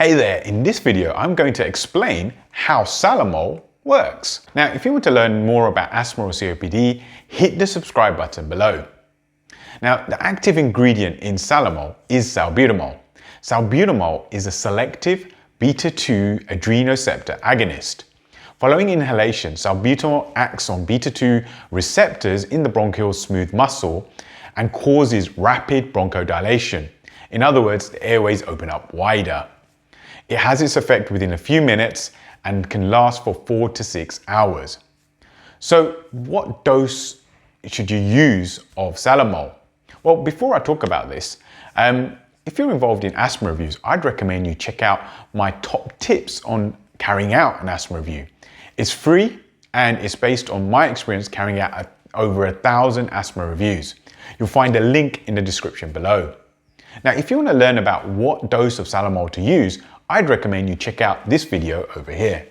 Hey there, in this video I'm going to explain how Salamol works. Now if you want to learn more about asthma or COPD, hit the subscribe button below. Now the active ingredient in Salamol is salbutamol. Salbutamol is a selective beta-2 adrenoceptor agonist. Following inhalation, salbutamol acts on beta-2 receptors in the bronchial smooth muscle and causes rapid bronchodilation. In other words, the airways open up wider. It has its effect within a few minutes and can last for 4 to 6 hours. So what dose should you use of Salamol? Well, before I talk about this, if you're involved in asthma reviews, I'd recommend you check out my top tips on carrying out an asthma review. It's free and it's based on my experience carrying out over 1,000 asthma reviews. You'll find a link in the description below. Now, if you want to learn about what dose of Salamol to use, I'd recommend you check out this video over here.